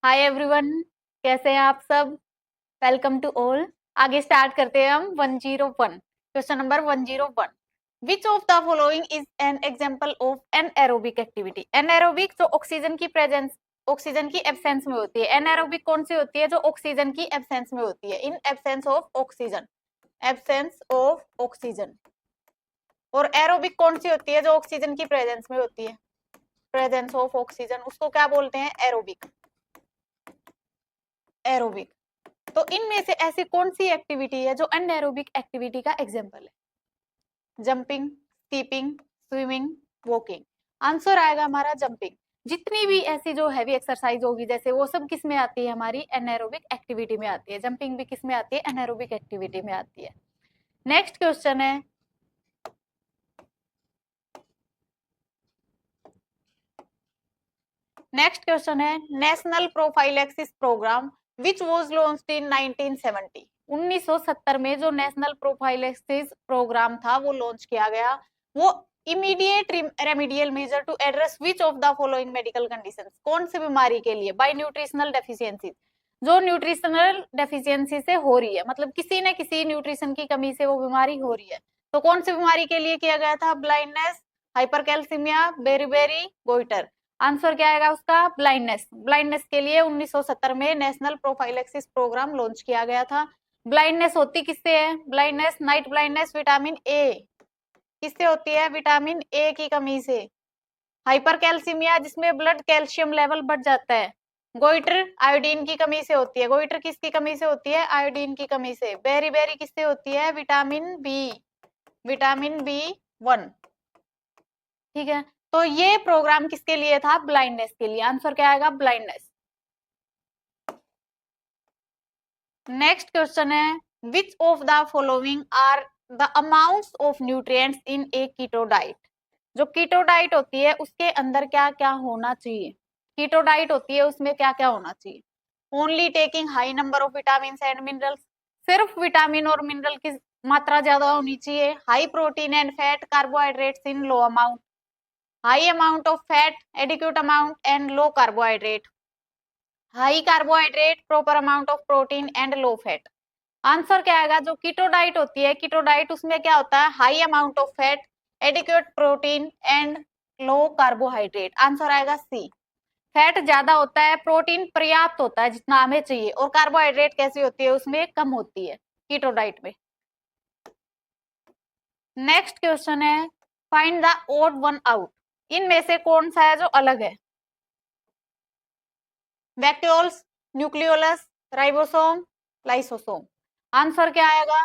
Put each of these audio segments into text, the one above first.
Hi everyone, कैसे हैं आप सब। Welcome to all. आगे स्टार्ट करते हैं हम 101 question number 101। Which of the following is an example of anaerobic activity. Anaerobic जो ऑक्सीजन की प्रेजेंस, ऑक्सीजन की एब्सेंस में होती है। एनएरोबिक कौन सी होती है? जो ऑक्सीजन की एब्सेंस में होती है, in absence of oxygen, absence of oxygen. और एरोबिक कौन सी होती है? जो ऑक्सीजन की प्रेजेंस में होती है, प्रेजेंस ऑफ ऑक्सीजन, उसको क्या बोलते हैं? Aerobic, aerobic. तो इनमें से ऐसी कौन सी एक्टिविटी है जो अनएरोबिक एक्टिविटी का एग्जांपल है? Jumping, skipping, swimming, walking. Answer आएगा हमारा जंपिंग। जितनी भी ऐसी जो हैवी एक्सरसाइज होगी जैसे, वो सब किस में आती है? हमारी एनएरोबिक एक्टिविटी में आती है। जंपिंग भी किस में आती है? एनएरोबिक एक्टिविटी में आती है। नेक्स्ट क्वेश्चन है, नेक्स्ट क्वेश्चन है national prophylaxis programme which was launched in 1970। 1970 में जो नेशनल प्रोफाइलेक्सिस प्रोग्राम था वो लॉन्च किया गया। वो immediate remedial measure to address which of the following medical conditions. कौन सी बीमारी के लिए? बाय न्यूट्रिशनल डेफिशिएंसी, जो न्यूट्रिशनल डेफिशिएंसी से हो रही है, मतलब किसी न किसी न्यूट्रिशन की कमी से वो बीमारी हो रही है। तो कौन सी बीमारी के लिए किया गया था? Blindness, hypercalcaemia, beriberi, goitre. Answer क्या आएगा उसका? ब्लाइंडनेस। ब्लाइंडनेस के लिए 1970 में नेशनल प्रोफाइलेक्सिस प्रोग्राम लॉन्च किया गया था। ब्लाइंडनेस होती किससे है? Blindness, night blindness vitamin A किससे होती है? विटामिन ए की कमी से। हाइपरकैल्सीमिया जिसमें ब्लड कैल्शियम लेवल बढ़ जाता है। गोइटर आयोडीन की कमी से होती है। गोइटर किसकी कमी से होती है? आयोडीन की कमी से। बेरीबेरी किससे होती है? Vitamin B, vitamin B 1। ठीक है, तो ये प्रोग्राम किसके लिए था? ब्लाइंडनेस के लिए। आंसर क्या आएगा? ब्लाइंडनेस। नेक्स्ट क्वेश्चन है which of the following are the amounts of nutrients in a keto diet. जो कीटो डाइट होती है उसके अंदर क्या क्या होना चाहिए? कीटो डाइट होती है उसमें क्या क्या होना चाहिए? Only taking high number of vitamin and minerals, सिर्फ विटामिन और मिनरल की मात्रा ज्यादा होनी चाहिए। High protein and fat carbohydrates in low amount, high amount of fat, adequate amount and low carbohydrate, high carbohydrate, proper amount of protein and low fat. Answer क्या आएगा? जो कीटो डाइट होती है, कीटो डाइट उसमें क्या होता है? High amount of fat, adequate protein and low carbohydrate. Answer आएगा सी। फैट ज्यादा होता है, प्रोटीन पर्याप्त होता है जितना हमें चाहिए, और कार्बोहाइड्रेट कैसी होती है? उसमें कम होती है कीटो डाइट में। नेक्स्ट क्वेश्चन है find the odd one out. इनमें से कौन सा है जो अलग है? Vacuoles, nucleolus, ribosome, lysosome. Answer क्या आएगा?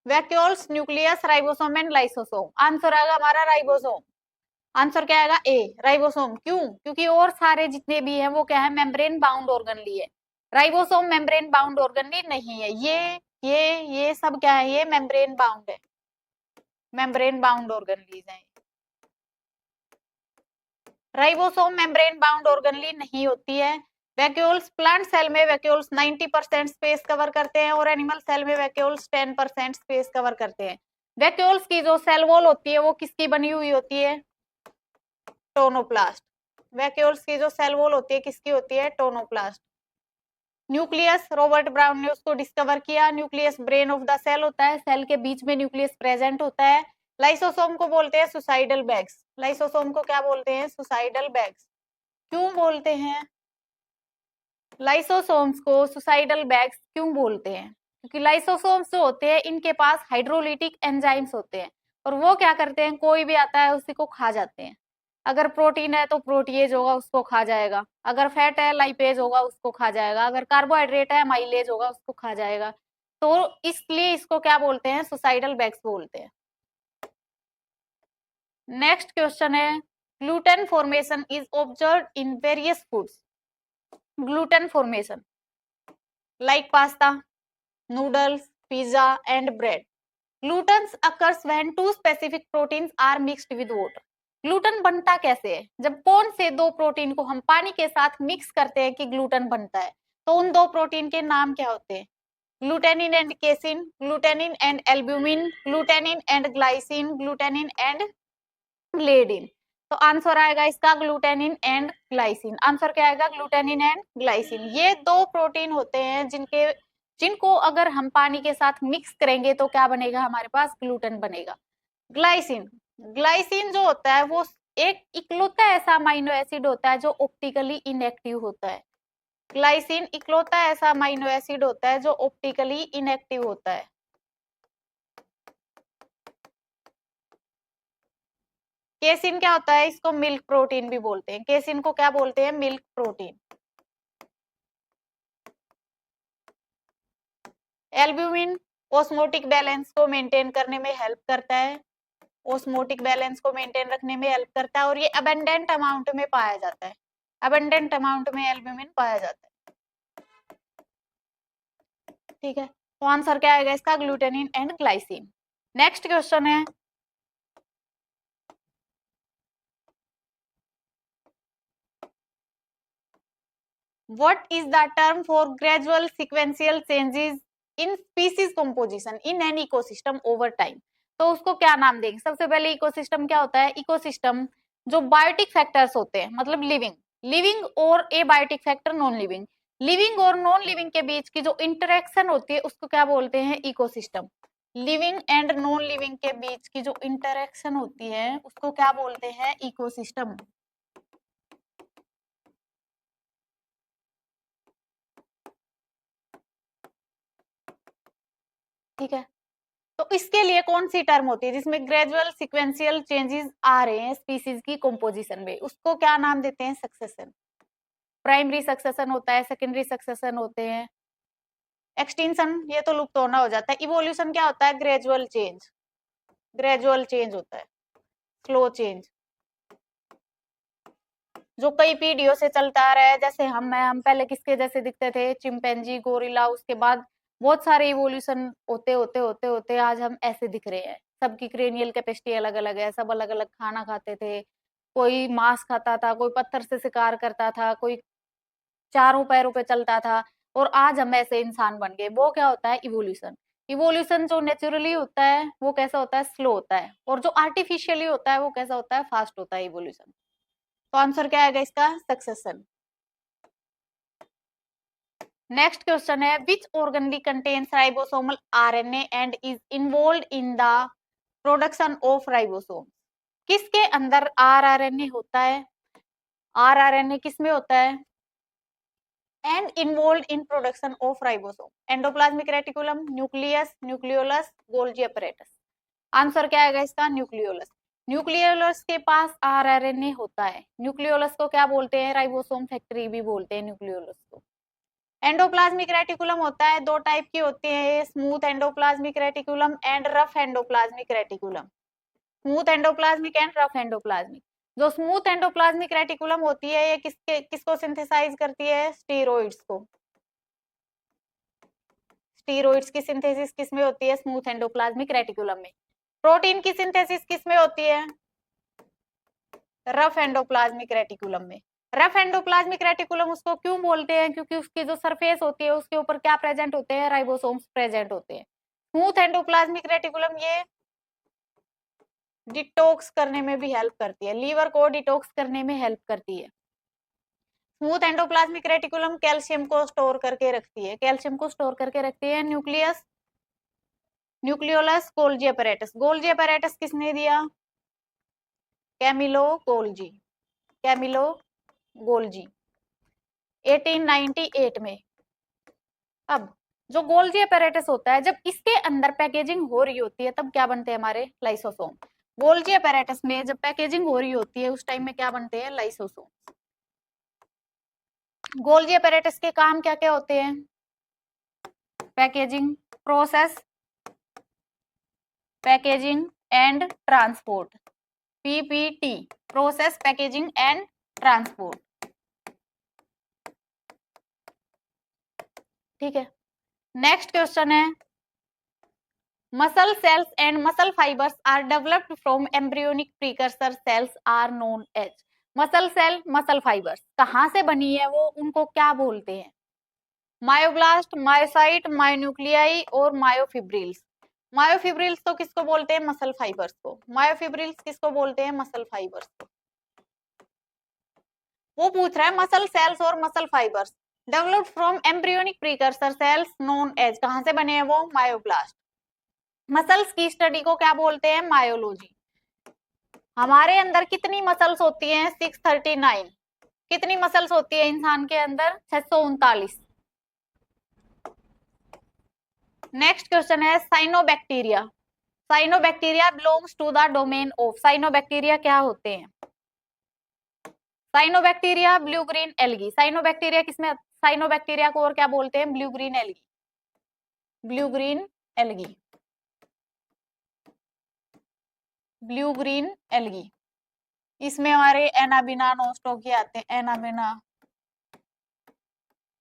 Vacuoles, nucleus, ribosome and lysosome. Answer आएगा हमारा राइबोसोम। आंसर क्या आएगा? A, ribosome. क्यों? क्योंकि और सारे जितने भी हैं वो क्या है? मेम्ब्रेन बाउंड ऑर्गनली है। राइबोसोम मेम्ब्रेन बाउंड ऑर्गनली नहीं है। ये सब क्या है? ये मेम्ब्रेन बाउंड है, मेम्ब्रेन बाउंड ऑर्गनलीज है। राइबोसोम मेम्ब्रेन बाउंड ऑर्गनली नहीं होती है। वैक्यूल्स, प्लांट सेल में वैक्यूल्स 90% स्पेस कवर करते हैं और एनिमल सेल में वैक्यूल्स 10% स्पेस कवर करते हैं। वैक्यूल्स की जो सेल वॉल होती है वो किसकी बनी हुई होती है? टोनोप्लास्ट। वैक्यूल्स की जो सेल वॉल होती है किसकी होती है? टोनोप्लास्ट। न्यूक्लियस, रॉबर्ट ब्राउन ने उसको डिस्कवर किया। Nucleus brain of the cell होता है, सेल के बीच में न्यूक्लियस प्रेजेंट होता है। लाइसोसोम को बोलते हैं सुसाइडल बैग्स। लाइसोसोम को क्या बोलते हैं? Suicidal bags. क्यों बोलते हैं लाइसोसोम्स को सुसाइडल बैग्स? क्यों बोलते हैं? क्योंकि लाइसोसोम्स जो होते हैं इनके पास हाइड्रोलिटिक एंजाइम्स होते हैं, और वो क्या करते हैं? कोई भी आता है उसी को खा जाते हैं। अगर प्रोटीन है तो प्रोटीएज होगा, उसको खा जाएगा। अगर फैट है लाइपेज होगा, उसको खा जाएगा। अगर कार्बोहाइड्रेट है माइलेज होगा, उसको खा जाएगा। तो इसलिए इसको क्या बोलते हैं? सुसाइडल बैग्स बोलते हैं। नेक्स्ट क्वेश्चन है gluten formation is observed in various foods. Gluten formation like pasta, noodles, pizza and bread. Gluten occurs when two specific proteins are mixed with water. Gluten बनता कैसे है? जब कौन से दो प्रोटीन को हम पानी के साथ मिक्स करते हैं कि ग्लूटन बनता है। तो उन दो प्रोटीन के नाम क्या होते हैं? Glutenin and casein, glutenin and albumin, glutenin and glycine, glutenin and gliadin. तो आंसर आएगा इसका ग्लूटेनिन एंड ग्लाइसिन। आंसर क्या आएगा? Glutenin and glycine. ये दो प्रोटीन होते हैं जिनको अगर हम पानी के साथ मिक्स करेंगे तो क्या बनेगा? हमारे पास ग्लूटेन बनेगा। ग्लाइसिन, ग्लाइसिन जो होता है वो एक इकलौता ऐसा अमाइनो एसिड होता है जो ऑप्टिकली इनएक्टिव होता है। ग्लाइसिन इकलौता ऐसा अमाइनो एसिड होता है जो ऑप्टिकली इनएक्टिव होता है। केसिन क्या होता है? इसको मिल्क प्रोटीन भी बोलते हैं। केसिन को क्या बोलते हैं? Milk protein. Albumin osmotic balance को मेंटेन करने में हेल्प करता है। ऑस्मोटिक बैलेंस को मेंटेन रखने में हेल्प करता है और ये अबंडेंट अमाउंट में पाया जाता है। अबंडेंट अमाउंट में एल्ब्यूमिन पाया जाता है। ठीक है, तो आंसर क्या आएगा इसका? Glutenin and glycine. Next question है, what is the term for gradual sequential changes in species composition in an ecosystem over time? तो उसको क्या नाम देंगे? सबसे पहले इकोसिस्टम क्या होता है? इकोसिस्टम जो बायोटिक फैक्टर्स होते हैं, मतलब लिविंग और abiotic factor non living, living और नॉन लिविंग के बीच की जो इंटरेक्शन होती है उसको क्या बोलते हैं? Ecosystem. Living and non living के बीच की जो इंटरेक्शन होती है उसको क्या बोलते हैं? इकोसिस्टम। ठीक है, तो इसके लिए कौन सी टर्म होती है जिसमें ग्रेजुअल सिक्वेंशियल चेंजेस आ रहे हैं स्पीसीज की कंपोजिशन में? उसको क्या नाम देते हैं? सक्सेशन। प्राइमरी सक्सेशन होता है, सेकेंडरी सक्सेशन होते हैं, एक्सटिंक्शन ये तो लुप्त होना हो जाता है। इवोल्यूशन क्या होता है? Gradual change. ग्रेजुअल चेंज होता है, स्लो चेंज जो कई पीढ़ियों से चलता आ रहा है। जैसे हम पहले किसके जैसे दिखते थे? चिंपैंजी, गोरिल्ला, उसके बाद बहुत सारे इवोल्यूशन होते होते होते होते आज हम ऐसे दिख रहे हैं। सबकी क्रेनियल कैपेसिटी अलग अलग है, सब अलग अलग खाना खाते थे। कोई मांस खाता था, कोई पत्थर से शिकार करता था, कोई चारों पैरों पे चलता था, और आज हम ऐसे इंसान बन गए। वो क्या होता है? इवोल्यूशन। इवोल्यूशन जो नेचुरली होता है वो कैसा होता है? स्लो होता है, और जो आर्टिफिशियली होता है वो कैसा होता है? फास्ट होता है इवोल्यूशन। तो आंसर क्या आएगा इसका? सक्सेशन। नेक्स्ट क्वेश्चन है, which organelle contains ribosomal RNA and is involved in the production of ribosome? किसके अंदर आरआरएनए होता है? आरआरएनए किस में होता है? And involved in production of ribosome. Endoplasmic reticulum, nucleus, nucleolus, Golgi apparatus. Answer क्या आएगा इसका? न्यूक्लियोलस। न्यूक्लियोलस के पास आरआरएनए होता है। न्यूक्लियोलस को क्या बोलते हैं? राइबोसोम फैक्ट्री भी बोलते हैं न्यूक्लियोलस को। एंडोप्लाज्मिक रेटिकुलम होता है, दो टाइप की होती है, smooth endoplasmic reticulum and rough endoplasmic reticulum. Smooth endoplasmic and rough endoplasmic. जो स्मूथ एंडोप्लाज्मिक रेटिकुलम होती है ये किसको सिंथेसाइज करती है? स्टीरोइड्स को। स्टीरोइड्स की सिंथेसिस किस में होती है? स्मूथ एंडोप्लाज्मिक रेटिकुलम में। प्रोटीन की सिंथेसिस किस में होती है? रफ एंडोप्लाज्मिक रेटिकुलम में। रफ एंडोप्लाज्मिक रेटिकुलम उसको क्यों बोलते हैं? क्योंकि उसकी जो सरफेस होती है उसके ऊपर क्या प्रेजेंट होते हैं? राइबोसोम्स प्रेजेंट होते हैं। स्मूथ एंडोप्लाज्मिक रेटिकुलम ये डिटॉक्स करने में भी हेल्प करती है, लीवर को डिटॉक्स करने में हेल्प करती है। स्मूथ एंडोप्लाज्मिक रेटिकुलम कैल्शियम को स्टोर करके रखती है, कैल्शियम को स्टोर करके रखती है। Nucleus, nucleolus, Golgi apparatus. Golgi apparatus किसने दिया? Camillo Golgi. कैमिलो गोल्जी 1898 में। अब जो गोल्जी अपैरेटस होता है, जब इसके अंदर पैकेजिंग हो रही होती है तब क्या बनते हैं? हमारे लाइसोसोम। गोल्जी अपैरेटस में जब पैकेजिंग हो रही होती है उस टाइम में क्या बनते हैं? लाइसोसोम। गोल्जी अपैरेटस के काम क्या क्या होते हैं? Packaging, process, packaging and transport, PPT. Process, packaging and transport. ठीक है, नेक्स्ट क्वेश्चन है, muscle cells and muscle fibres are developed from embryonic precursor cells are known as. Muscle cell, muscle fibres कहां से बनी है वो, उनको क्या बोलते हैं? मायोब्लास्ट, मायोसाइट, मायोन्यूक्लियाई और मायोफिब्रिल्स। मायोफिब्रिल्स तो किसको बोलते हैं? मसल फाइबर्स को। मायोफिब्रिल्स किसको बोलते हैं? मसल फाइबर्स को। वो पूछ रहा है मसल सेल्स और muscle fibres developed from embryonic precursor cells known as, कहां से बने हैं वो, मायोब्लास्ट। मसल्स की स्टडी को क्या बोलते हैं, मायोलॉजी। हमारे अंदर कितनी मसल्स होती हैं, 639। कितनी मसल्स होती है इंसान के अंदर, 639। नेक्स्ट क्वेश्चन है cyanobacteria. Cyanobacteria belongs to the domain of, cyanobacteria क्या होते हैं, cyanobacteria blue green algae. Cyanobacteria किसमें, साइनोबैक्टीरिया को और क्या बोलते हैं, blue green algae, blue green algae, blue green algae. इसमें हमारे एनाबिना नोस्टोक आते हैं, एनाबिना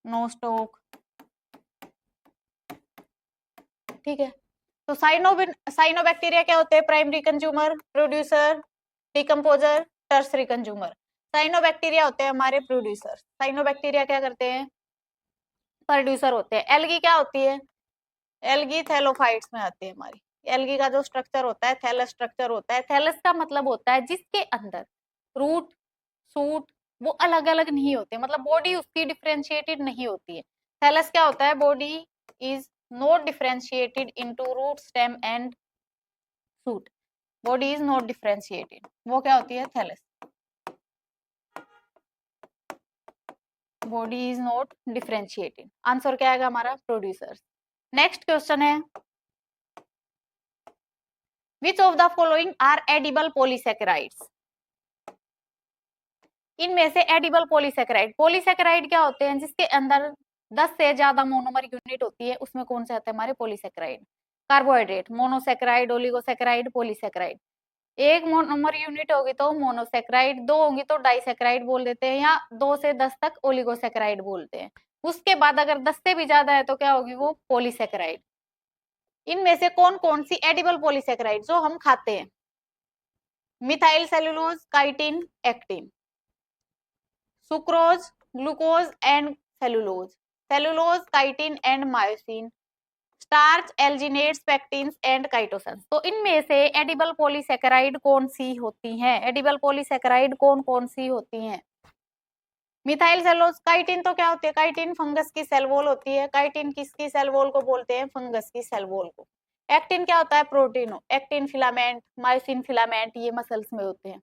नोस्टोक, ठीक है। तो साइनोबैक्टीरिया क्या होते हैं, primary consumer, producer, decomposer, tertiary consumer. Cyanobacteria होते हैं हमारे प्रोड्यूसर। साइनोबैक्टीरिया क्या करते हैं, प्रोड्यूसर होते हैं। एल्गी क्या होती है, एल्गी थैलोफाइट्स में आती है हमारी। एल्गी का जो स्ट्रक्चर होता है थैलस स्ट्रक्चर होता है। थैलस का मतलब होता है जिसके अंदर रूट सूट वो अलग अलग नहीं होते, मतलब बॉडी उसकी डिफ्रेंशिएटेड नहीं होती है। थैलस क्या होता है, body is not differentiated into root stem and shoot, body is not differentiated, वो क्या होती है, thallus, body is not differentiated. Answer क्या आएगा हमारा, प्रोड्यूसर्स। नेक्स्ट क्वेश्चन है which of the following are edible polysaccharides. इनमें से एडिबल पॉलीसेकेराइड, पॉलीसेकेराइड क्या होते हैं, जिसके अंदर 10 से ज्यादा मोनोमर यूनिट होती है, उसमें कौन से आते हैं हमारे, polysaccharide. Carbohydrate, monosaccharide, oligosaccharide, polysaccharide. एक मोनोमर यूनिट होगी तो मोनोसेकेराइड, दो होंगी तो डाइसेकेराइड बोल देते हैं, या 2 से 10 तक ओलिगोसेकेराइड बोलते हैं। उसके बाद अगर 10 से भी ज्यादा है तो क्या होगी वो, पॉलीसेकेराइड। इनमें से कौन कौन सी एडिबल पॉलीसेकेराइड जो हम खाते हैं, methyl cellulose, chitin, actin, sucrose, glucose and cellulose, cellulose, chitin and myosin, starch, alginates, pectins and chitosans. तो इनमें से एडिबल पॉलीसेकेराइड कौन सी होती हैं, एडिबल पॉलीसेकेराइड कौन कौन सी होती हैं, मिथाइल सेलुलोज। काइटिन तो क्या होती है, काइटिन फंगस की सेल वॉल होती है, काइटिन किसकी सेल वॉल को बोलते हैं, फंगस की सेल वॉल को। एक्टिन क्या होता है, protein, actin filament, myosin filament, ये मसल्स में होते हैं।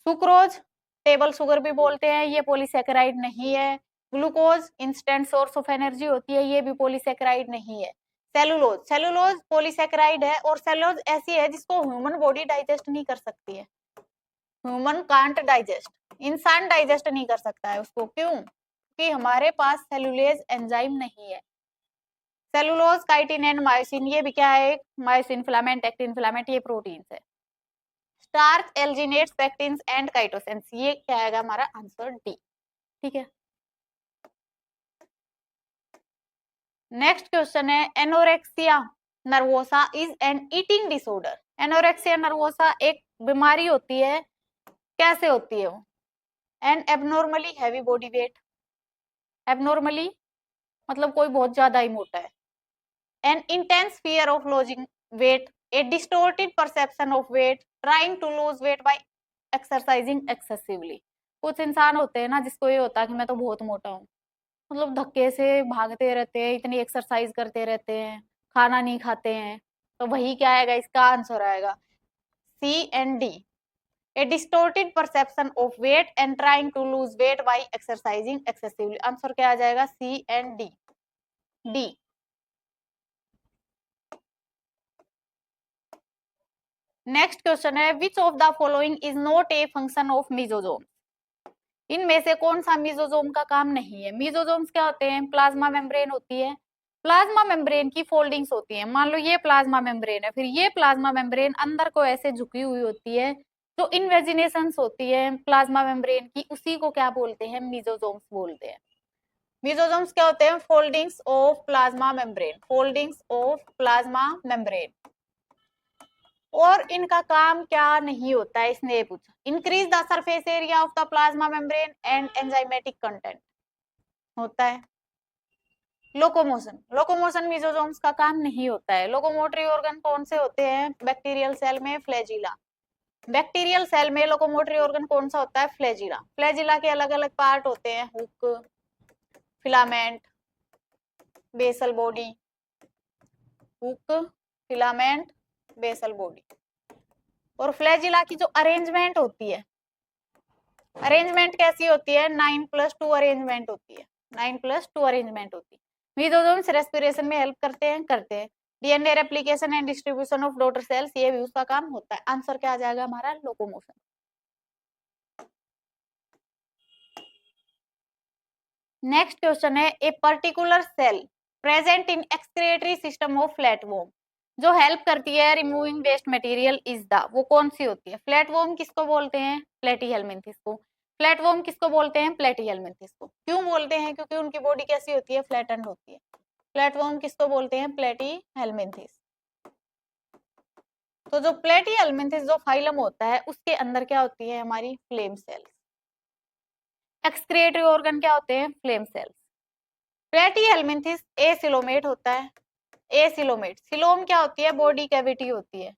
सुक्रोज टेबल शुगर भी बोलते हैं, ये पॉलीसेकेराइड नहीं है। Glucose instant source of energy होती है, ये भी पॉलीसेकेराइड नहीं है। सेलुलोज, सेलुलोज पॉलीसेकेराइड है, और सेलुलोज ऐसी है जिसको ह्यूमन बॉडी डाइजेस्ट नहीं कर सकती है, ह्यूमन कांट डाइजेस्ट, इंसान डाइजेस्ट नहीं कर सकता है उसको, क्यों, क्योंकि हमारे पास सेलुलेज एंजाइम नहीं है। सेलुलोज, काइटिन एंड मायोसिन, ये भी क्या है, मायोसिन फिलामेंट, एक्टिन फिलामेंट, ये प्रोटीन्स है। Starch, alginates, pectins and chitosans, ये क्या आएगा हमारा आंसर डी, ठीक है। नेक्स्ट क्वेश्चन है anorexia nervosa is an eating disorder. Anorexia nervosa एक बीमारी होती है, कैसे होती है वो, an abnormally heavy body weight, abnormally मतलब कोई बहुत ज्यादा ही मोटा है। An intense fear of losing weight, a distorted perception of weight, trying to lose weight by exercising excessively. कुछ इंसान होते हैं ना जिसको ये होता है कि मैं तो बहुत मोटा हूँ, मतलब धक्के से भागते रहते हैं, इतनी एक्सरसाइज करते रहते हैं, खाना नहीं खाते हैं, तो वही क्या आएगा, इसका आंसर आएगा C and D, a distorted perception of weight and trying to lose weight by exercising excessively. Answer क्या आ जाएगा, C and D, D. Next question है which of the following is not a function of mesosome. इनमें से कौन सा mesosome का काम नहीं है। मीजोजोम्स क्या होते हैं, प्लाज्मा मेम्ब्रेन होती है, प्लाज्मा मेम्ब्रेन की फोल्डिंग्स होती है। मान लो ये प्लाज्मा मेम्ब्रेन है, फिर ये प्लाज्मा मेम्ब्रेन अंदर को ऐसे झुकी हुई होती है, जो इन्वेजिनेशंस होती है प्लाज्मा मेम्ब्रेन की, उसी को क्या बोलते हैं, मीजोजोम्स बोलते हैं। मीजोजोम्स क्या होते हैं, foldings of plasma membrane, foldings of plasma membrane. और इनका काम क्या नहीं होता है, इसने पूछा, increase the surface area of the plasma membrane and enzymatic content होता है। लोकोमोशन, लोकोमोशन मीजोजोम्स का काम नहीं होता है। लोकोमोटरी ऑर्गन कौन से होते हैं, बैक्टीरियल सेल में फ्लैजिला, बैक्टीरियल सेल में लोकोमोटरी ऑर्गन कौन सा होता है? फ्लैजिला। फ्लैजिला के अलग अलग पार्ट होते हैं, hook, filament, basal body, hook, filament, basal body. और फ्लैजिला की जो अरेंजमेंट होती है, अरेंजमेंट कैसी होती है? 9+2 अरेंजमेंट होती है, 9+2 अरेंजमेंट होती है। मेसोसोम्स रेस्पिरेशन में हेल्प करते हैं। DNA replication and distribution of daughter cells, ये भी उसका काम होता है। आंसर क्या आ जाएगा हमारा? लोकोमोशन। नेक्स्ट क्वेश्चन है, a particular cell present in excretory system of flatworm जो हेल्प करती है removing waste material is the, वो कौन सी होती है? फ्लैटवर्म किसको बोलते हैं? प्लेटीहेल्मिन्थिस को। फ्लैटवर्म किसको बोलते हैं? प्लेटीहेल्मिन्थिस को। क्यों बोलते हैं? क्योंकि उनकी बॉडी कैसी होती है? फ्लैटेंड होती है। फ्लैटवर्म किसको बोलते हैं? प्लेटीहेल्मिन्थिस। तो जो प्लेटीहेल्मिन्थिस जो फाइलम होता है उसके अंदर क्या होती है? हमारी फ्लेम सेल्स। एक्सक्रिएटरी ऑर्गन क्या होते हैं? Flame cells. प्लेटीहेल्मिन्थिस एसिलोमेट होता है। एसिलोमेट, सिलोम क्या होती है? बॉडी कैविटी होती है।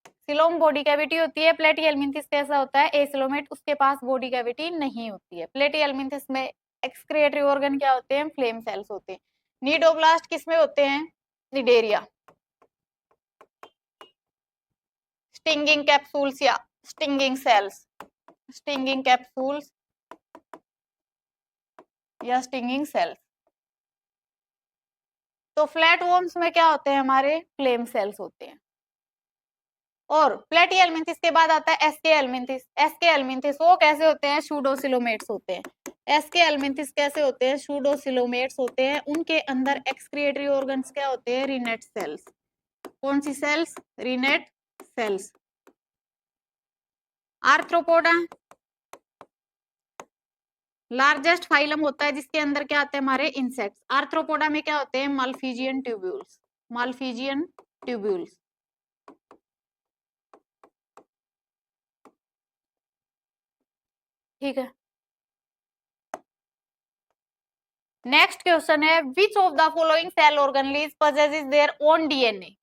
सिलोम बॉडी कैविटी होती है। प्लेटीहेल्मिन्थिस कैसा होता है? एसिलोमेट, उसके पास बॉडी कैविटी नहीं होती है। प्लेटीहेल्मिन्थिस में एक्सक्रिएटरी ऑर्गन क्या होते हैं? फ्लेम सेल्स होते हैं। नीडोब्लास्ट किसमें होते हैं? निडेरिया। स्टिंगिंग कैप्सूल्स या स्टिंगिंग सेल्स, स्टिंगिंग कैप्सूल्स या स्टिंगिंग सेल्स। तो फ्लैटवर्म्स में क्या होते हैं? हमारे फ्लेम सेल्स होते हैं। और प्लेटीहेल्मिन्थिस के बाद आता है एस्केहेल्मिन्थिस। एस्केहेल्मिन्थिस वो कैसे होते हैं? सूडोसिलोमेट्स होते हैं। एस्केहेल्मिन्थिस कैसे होते हैं? सूडोसिलोमेट्स होते हैं। उनके अंदर एक्सक्रिएटरी ऑर्गन्स क्या होते हैं? Renette cells. कौन सी cells? Renette cells. Arthropoda largest phylum होता है जिसके अंदर क्या आते हैं? हमारे इंसेक्ट्स। आर्थ्रोपोडा में क्या होते हैं? Malpighian tubules. Malpighian tubules. ठीक है। नेक्स्ट क्वेश्चन है, which of the following cell organelles possesses their own DNA.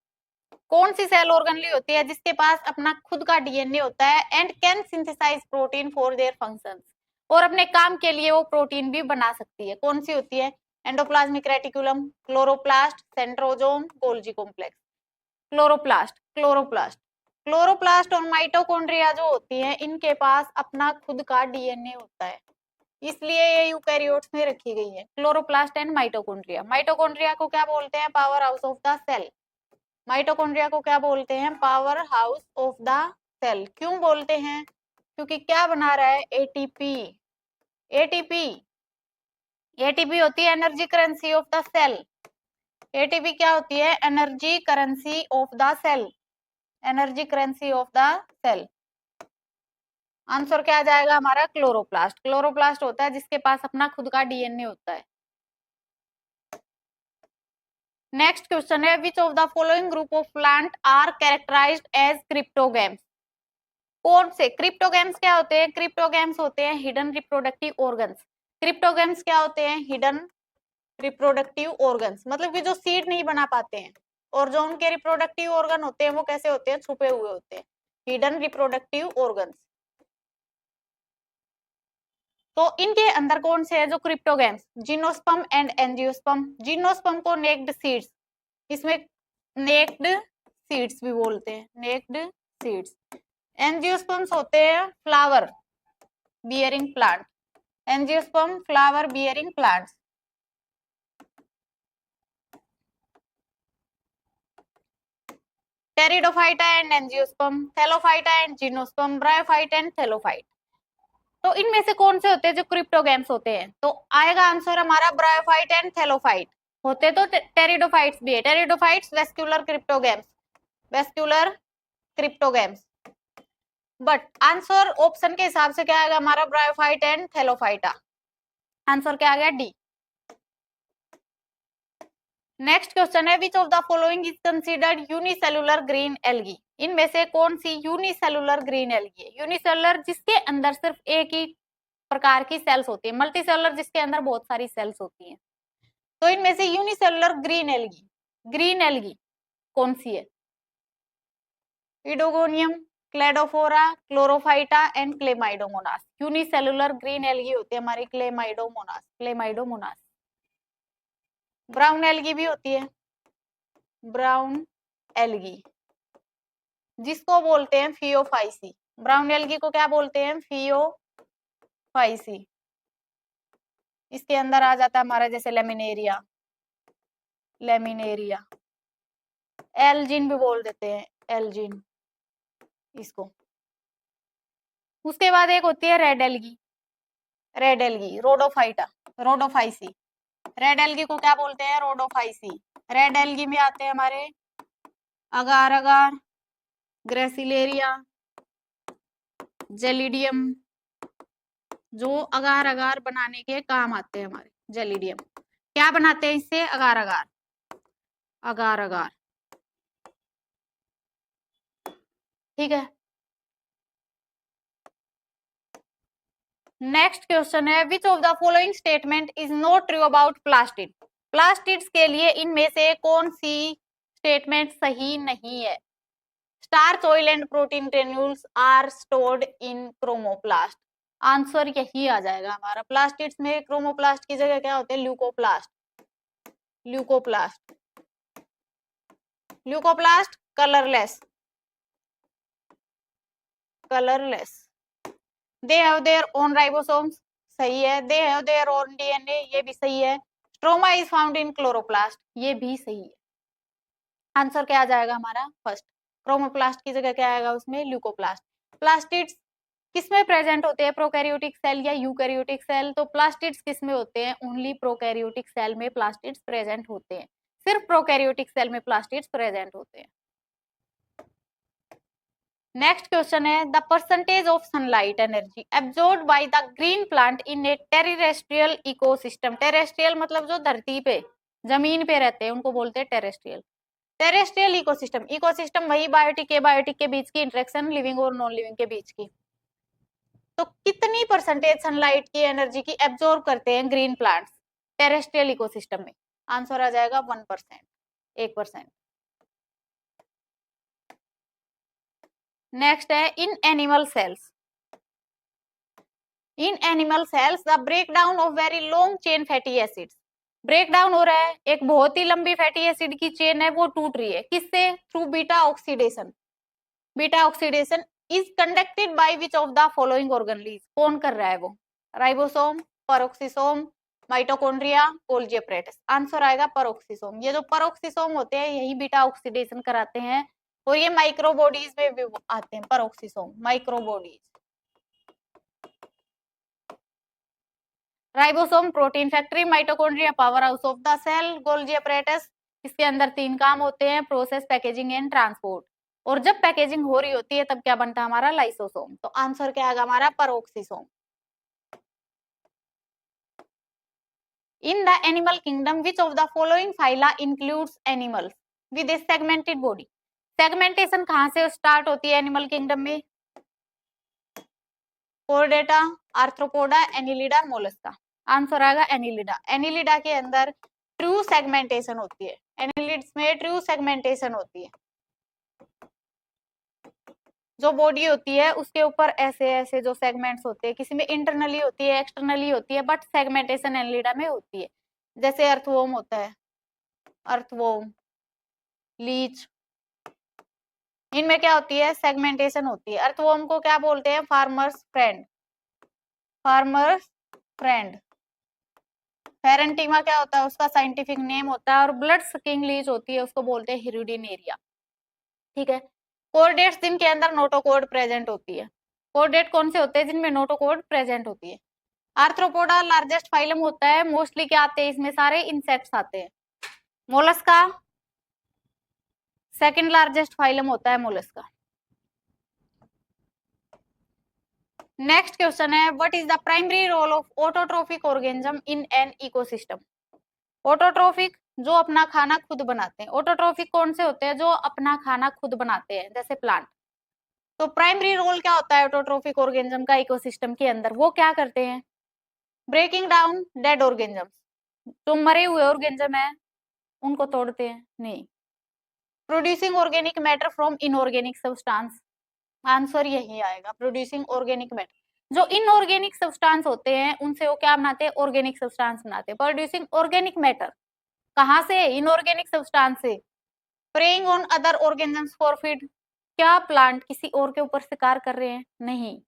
कौन सी सेल ऑर्गेनली होती है जिसके पास अपना खुद का डीएनए होता है and can synthesise protein for their functions, और अपने काम के लिए वो प्रोटीन भी बना सकती है? कौन सी होती है? Endoplasmic reticulum, chloroplast, centrosome, Golgi complex. Chloroplast, chloroplast. Chloroplast और माइटोकॉन्ड्रिया जो होती है इनके पास अपना खुद का डीएनए होता है, इसलिए ये यूकैरियोट्स में रखी गई है। Chloroplast and mitochondria. माइटोकॉन्ड्रिया को क्या बोलते हैं? Powerhouse of the cell. Mitochondria को क्या बोलते हैं? Powerhouse of the cell. क्यों बोलते हैं? क्योंकि क्या बना रहा है? एटीपी। एटीपी, एटीपी होती है energy currency of the cell. ATP क्या होती है? Energy currency of the cell. Energy currency of the cell. Answer क्या आ जाएगा हमारा? क्लोरोप्लास्ट। क्लोरोप्लास्ट होता है जिसके पास अपना खुद का डीएनए होता है। नेक्स्ट क्वेश्चन है, which of the following group of plant are characterised as cryptogams. कौन से? क्रिप्टोगेम्स क्या होते हैं? क्रिप्टोगेम्स होते हैं हिडन रिप्रोडक्टिव ऑर्गन्स। क्रिप्टोगेम्स क्या होते हैं? हिडन रिप्रोडक्टिव ऑर्गन्स, मतलब कि जो सीड नहीं बना पाते हैं, और जो उनके रिप्रोडक्टिव ऑर्गन होते हैं वो कैसे होते हैं? छुपे हुए होते हैं, हिडन रिप्रोडक्टिव ऑर्गन्स। तो इनके अंदर कौन से है जो cryptogams? Gymnosperm and angiosperm. Gymnosperm को नेक्ड सीड्स, इसमें नेक्ड सीड्स भी बोलते हैं, नेक्ड सीड्स। एंजियोस्पर्म्स होते हैं flower bearing plant. Angiosperm flower bearing plants. Pteridophyta and angiosperm, Thallophyta and gymnosperm, bryophyte and thallophyte. तो इनमें से कौन से होते हैं जो क्रिप्टोगेम्स होते हैं? तो आएगा आंसर हमारा ब्रायोफाइट एंड थैलोफाइट। होते तो टेरिडोफाइट्स भी है। Pteridophytes vascular cryptogams, vascular cryptogams. But answer option के हिसाब से क्या आएगा हमारा? Bryophyte and Thallophyta. आंसर क्या आ गया? डी। नेक्स्ट क्वेश्चन है, which of the following is considered unicellular green algae. इनमें से कौन सी यूनिसेलुलर ग्रीन एल्गी है? यूनिसेलुलर जिसके अंदर सिर्फ एक ही प्रकार की सेल्स होती है, मल्टी सेलुलर जिसके अंदर बहुत सारी सेल्स होती हैं। तो इनमें से unicellular green algae, green algae कौन सी है? Oedogonium, cladophora, chlorophyta and chlamydomonas. Unicellular green algae होती है हमारी क्लेमाइडोमोनास, क्लेमाइडोमोनास। ब्राउन एल्गी भी होती है, ब्राउन एल्गी, जिसको बोलते हैं फियोफाइसी। ब्राउन एल्गी को क्या बोलते हैं? फियोफाइसी। इसके अंदर आ जाता है हमारा जैसे लेमिनेरिया, लेमिनेरिया, एल्जिन भी बोल देते हैं, एल्जिन इसको। उसके बाद एक होती है red algae, red algae Rhodophyta, Rhodophyceae. Red algae को क्या बोलते हैं? रोडोफाइसी। रेड एल्गी में आते हैं हमारे अगार अगार, ग्रेसिलेरिया, जेलिडियम, जो अगार अगार बनाने के काम आते हैं हमारे। जेलिडियम क्या बनाते हैं इससे? अगार अगार, अगार अगार, ठीक है। नेक्स्ट क्वेश्चन है, which of the following statement is not true about plastid? Plastids के लिए इनमें से कौन सी स्टेटमेंट सही नहीं है? Starch, oil and protein granules are stored in chromoplast. Answer यही आ जाएगा हमारा। प्लास्टिड्स में क्रोमोप्लास्ट की जगह क्या होते हैं? Leucoplast, leucoplast, leucoplast colourless, colourless. They have their own ribosomes, सही है। They have their own DNA, ये भी सही है। Stroma is found in chloroplast, ये भी सही है। आंसर क्या आ जाएगा हमारा? फर्स्ट। क्रोमोप्लास्ट की जगह क्या आएगा उसमें? ल्यूकोप्लास्ट। प्लास्टिड्स किसमें प्रेजेंट होते हैं? प्रोकैरियोटिक सेल या यूकैरियोटिक सेल? तो प्लास्टिड्स किसमें होते हैं? ओनली प्रोकैरियोटिक सेल में प्लास्टिड्स प्रेजेंट होते हैं। सिर्फ प्रोकैरियोटिक सेल में प्लास्टिड्स प्रेजेंट होते हैं। नेक्स्ट क्वेश्चन है, the percentage of sunlight energy absorbed by the green plant in A terrestrial ecosystem. Terrestrial मतलब जो धरती पे, जमीन पे रहते हैं, उनको बोलते हैं टेरेस्ट्रियल। टेरेस्ट्रियल इकोसिस्टम, इकोसिस्टम वही बायोटिक के बायोटिक के बीच की इंटरेक्शन, लिविंग और नॉन लिविंग के बीच की। तो कितनी परसेंटेज सनलाइट की एनर्जी की एब्जॉर्ब करते हैं ग्रीन प्लांट्स टेरेस्ट्रियल इकोसिस्टम में? आंसर आ जाएगा 1%, 1%। नेक्स्ट है, in animal cells, in animal cells the breakdown of very long chain fatty acids. Breakdown हो रहा है, एक बहुत ही लंबी फैटी एसिड की चेन है, वो टूट रही है। किससे? Through beta oxidation. Beta oxidation is conducted by which of the following organelles? कौन कर रहा है वो? Ribosome, peroxisome, mitochondria, Golgi apparatus। Answer आएगा पेरोक्सिसोम। ये जो पेरोक्सिसोम होते हैं यही बीटा ऑक्सीडेशन कराते हैं, और ये माइक्रोबॉडीज में भी आते हैं peroxisome, microbodies. Ribosome protein factory, mitochondria powerhouse of the cell, Golgi apparatus इसके अंदर 3 काम होते हैं, प्रोसेस, पैकेजिंग एंड ट्रांसपोर्ट। और जब पैकेजिंग हो रही होती है तब क्या बनता है हमारा? लाइसोसोम। तो आंसर क्या आएगा हमारा? Peroxisome. In the animal kingdom which of the following phyla includes animals with A segmented body? Segmentation कहां से स्टार्ट होती है एनिमल किंगडम में? Chordata, arthropoda, Annelida, Mollusca. Answer आएगा एनिलिडा। एनिलिडा के अंदर ट्रू सेगमेंटेशन होती है, एनिलिड्स में ट्रू सेगमेंटेशन होती है। जो बॉडी होती है उसके ऊपर ऐसे ऐसे जो सेगमेंट्स होते हैं, किसी में इंटरनली होती है, एक्सटर्नली होती है, बट सेगमेंटेशन एनिलिडा में होती है। जैसे अर्थवोम होता है, अर्थवोम, लीच, इनमें क्या होती है? सेगमेंटेशन होती है। अर्थवोम को क्या बोलते हैं? Farmers friend, farmers friend. Pheretima क्या होता है? उसका साइंटिफिक नेम होता है। और ब्लड सकिंग लीच होती है, उसको बोलते हैं हिरुडिनेरिया, ठीक है। कोर्डेट्स जिनके अंदर नोटोकोड प्रेजेंट होती है। कोर्डेट कौन से होते हैं? जिनमें नोटोकोड प्रेजेंट होती है। आर्थ्रोपोडा लार्जेस्ट फाइलम होता है, मोस्टली क्या आते हैं इसमें? सारे इंसेक्ट्स आते हैं। मोलस्का सेकंड लार्जेस्ट फाइलम होता है, मोलस्का। नेक्स्ट क्वेश्चन है, what is the primary role of autotrophic organism in an ecosystem? Autotrophic जो अपना खाना खुद बनाते हैं। ऑटोट्रोफिक कौन से होते हैं? जो अपना खाना खुद बनाते हैं, जैसे प्लांट। तो प्राइमरी रोल क्या होता है ऑटोट्रोफिक ऑर्गेनिज्म का इकोसिस्टम के अंदर? वो क्या करते हैं? ब्रेकिंग डाउन डेड ऑर्गेनिजम्स, जो मरे हुए ऑर्गेनिज्म है उनको तोड़ते हैं? नहीं। Producing organic matter from inorganic substance, answer यही आएगा, प्रोड्यूसिंग ऑर्गेनिक मैटर। जो इनऑर्गेनिक सब्सटेंस होते हैं उनसे वो क्या बनाते हैं, ऑर्गेनिक सब्सटेंस बनाते हैं। प्रोड्यूसिंग ऑर्गेनिक मैटर कहाँ से, इनऑर्गेनिक सब्सटेंस से। Praying on other organisms for feed, क्या प्लांट किसी और के ऊपर शिकार कर रहे हैं, नहीं।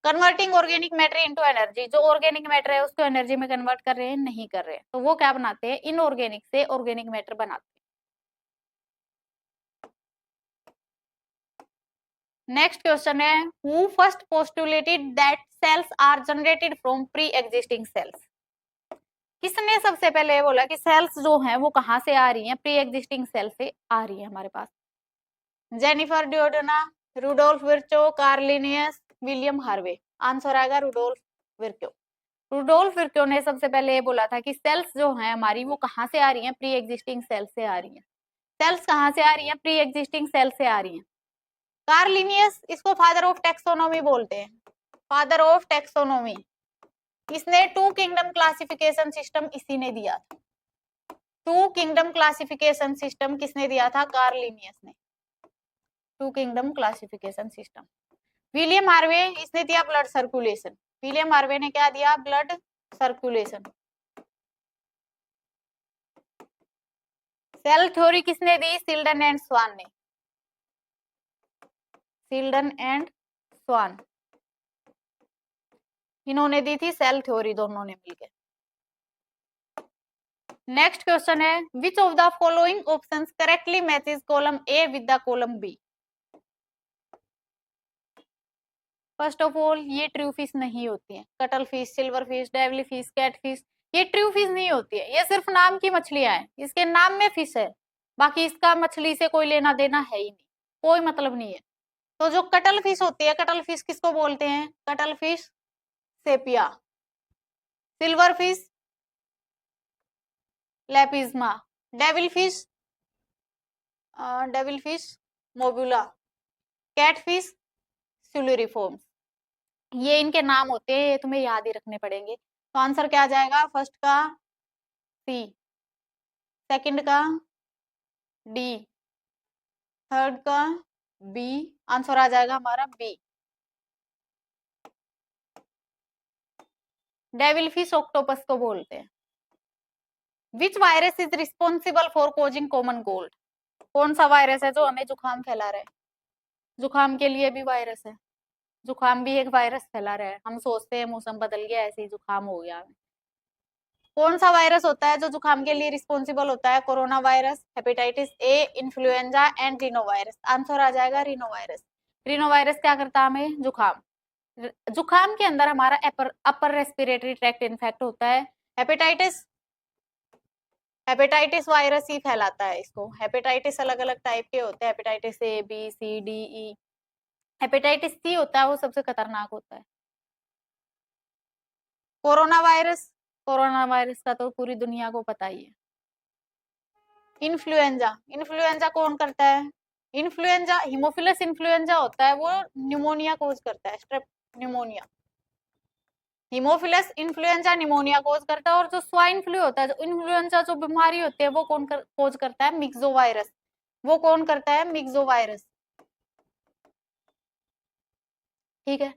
Converting organic matter into energy, जो ऑर्गेनिक मैटर है उसको एनर्जी में कन्वर्ट कर रहे हैं, नहीं कर रहे हैं। तो वो क्या बनाते हैं, इनऑर्गेनिक से ऑर्गेनिक मैटर बनाते हैं। नेक्स्ट क्वेश्चन है, who first postulated that cells are generated from pre existing cells. किसने सबसे पहले बोला कि सेल्स जो हैं वो कहां से आ रही हैं, प्री एग्जिस्टिंग सेल से आ रही है हमारे पास। Jennifer Doudna, Rudolf Virchow, Carl Linnaeus, William Harvey. Answer आएगा रुडोल्फ विर्चो। रुडोल्फ विर्चो ने सबसे पहले ये बोला था कि सेल्स जो हैं हमारी वो कहां से आ रही हैं, प्री एग्जिस्टिंग सेल से आ रही हैं। सेल्स कहां से आ रही हैं, प्री एग्जिस्टिंग सेल से आ रही हैं। कार्ल लिनियस, इसको फादर ऑफ टेक्सोनोमी बोलते हैं, फादर ऑफ टेक्सोनोमी। इसने टू किंगडम क्लासिफिकेशन सिस्टम इसी ने दिया था। टू किंगडम क्लासिफिकेशन सिस्टम किसने दिया था, कार्ल लिनियस ने, two kingdom classification system. William Harvey, इसने दिया ब्लड सर्कुलेशन। विलियम हार्वे ने क्या दिया, ब्लड सर्कुलेशन। सेल थ्योरी किसने दी, सिल्डन एंड स्वान ने, सिल्डन एंड स्वान, इन्होंने दी थी सेल थ्योरी, दोनों ने मिलकर। नेक्स्ट क्वेश्चन है, which of the following options correctly matches column A with the column B. First of all ये ट्रू फिश नहीं होती है, cuttlefish, silverfish, devilfish, catfish, ये ट्रू फिश नहीं होती है। ये सिर्फ नाम की मछलियां हैं, इसके नाम में फिश है, बाकी इसका मछली से कोई लेना देना है ही नहीं, कोई मतलब नहीं है। तो जो कटल फिश होती है, कटल फिश किसको बोलते हैं, cuttle fish sepia, silver fish lepisma, devil fish mobula, cat fish siluriformes. ये इनके नाम होते हैं, ये तुम्हें याद ही रखने पड़ेंगे। तो आंसर क्या आ जाएगा, फर्स्ट का सी, सेकंड का डी, थर्ड का बी, आंसर आ जाएगा हमारा बी। डेविल फिश ऑक्टोपस को बोलते हैं। Which virus is responsible for causing common cold, कौन सा वायरस है जो हमें जुकाम फैला रहा है, जुकाम के लिए भी वायरस है, जुकाम भी एक वायरस फैला रहा है। हम सोचते हैं मौसम बदल गया ऐसे ही जुकाम हो गया, कौन सा वायरस होता है जो जुकाम के लिए रिस्पॉन्सिबल होता है, corona virus, hepatitis A, influenza and rhino virus. Answer आ जाएगा रीनो वायरस। रीनो वायरस क्या करता है हमें, जुकाम, जुकाम के अंदर हमारा अपर रेस्पिरेटरी ट्रैक्ट इन्फेक्ट होता है। हेपेटाइटिस, हेपेटाइटिस वायरस ही फैलाता है इसको। हेपेटाइटिस अलग अलग टाइप के होते हैं, hepatitis A, B, C, D, E. Hepatitis C होता है वो सबसे खतरनाक होता है। कोरोना वायरस, कोरोना वायरस का तो पूरी दुनिया को पता ही है। इन्फ्लुएंजा, इन्फ्लुएंजा कौन करता है, इन्फ्लुएंजा हीमोफिलस इन्फ्लुएंजा होता है, वो न्यूमोनिया कोज करता है, strep pneumonia. Haemophilus influenza pneumonia cause करता है। और जो स्वाइन फ्लू होता है, जो इन्फ्लुएंजा जो बीमारी होती है वो कौन कोज करता है, मिक्सो वायरस। वो कौन करता है, मिक्सो वायरस। ठीक है।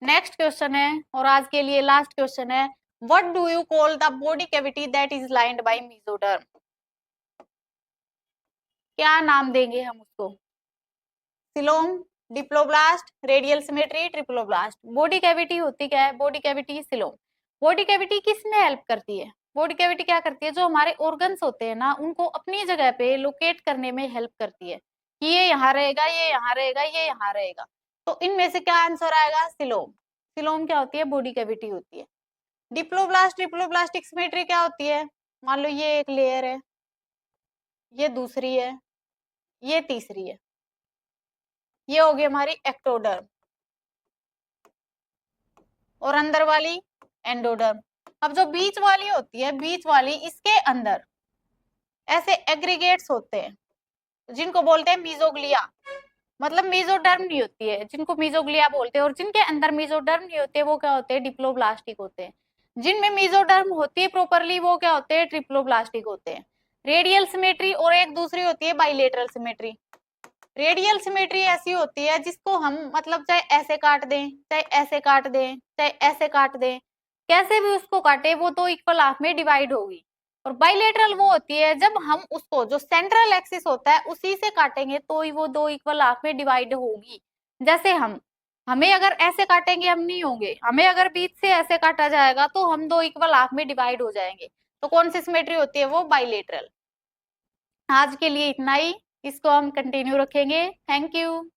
नेक्स्ट क्वेश्चन है और आज के लिए लास्ट क्वेश्चन है, what do you call the body cavity that is lined by mesoderm. क्या नाम देंगे हम उसको, coelom, diploblast, radial symmetry, triploblast. Body cavity होती क्या है, body cavity coelom. Body cavity किस में हेल्प करती है, बॉडी कैविटी क्या करती है, जो हमारे ऑर्गन्स होते हैं ना उनको अपनी जगह पे लोकेट करने में हेल्प करती है कि ये यहाँ रहेगा, ये यहाँ रहेगा, ये यहाँ रहेगा। तो इनमें से क्या आंसर आएगा, सिलोम। सिलोम क्या होती है, बॉडी कैविटी होती है। डिप्लोब्लास्ट, ट्रिप्लोब्लास्टिक सिमेट्री क्या होती है, मान लो ये एक लेयर है, ये दूसरी है, ये तीसरी है, ये होगी हमारी एक्टोडर्म और अंदर वाली एंडोडर्म। अब जो बीच वाली होती है, बीच वाली, इसके अंदर ऐसे एग्रीगेट्स होते हैं जिनको बोलते हैं मीजोग्लिया। मतलब मीजोडर्म नहीं होती है, जिनको मीजोग्लिया बोलते हैं। और जिनके अंदर मीजोडर्म नहीं होते वो क्या होते हैं, डिप्लोब्लास्टिक होते हैं। जिनमें मीजोडर्म होती है प्रॉपरली वो क्या होते हैं, ट्रिप्लोब्लास्टिक होते हैं। रेडियल सिमेट्री और एक दूसरी होती है बाइलेटरल सिमेट्री। रेडियल सिमेट्री ऐसी होती है जिसको हम मतलब चाहे ऐसे काट दें, चाहे ऐसे काट दें, चाहे ऐसे काट दें, कैसे भी उसको काटे वो तो इक्वल हाफ में डिवाइड होगी। और बाइलेटरल वो होती है जब हम उसको जो सेंट्रल एक्सिस होता है उसी से काटेंगे तो ही वो दो इक्वल हाफ में डिवाइड होगी। जैसे हमें अगर ऐसे काटेंगे हम नहीं होंगे, हमें अगर बीच से ऐसे काटा जाएगा तो हम दो इक्वल हाफ में डिवाइड हो जाएंगे। तो कौन सी सिमेट्री होती है? वो बाइलेटरल। आज के लिए इतना ही, इसको हम कंटिन्यू रखेंगे। Thank you.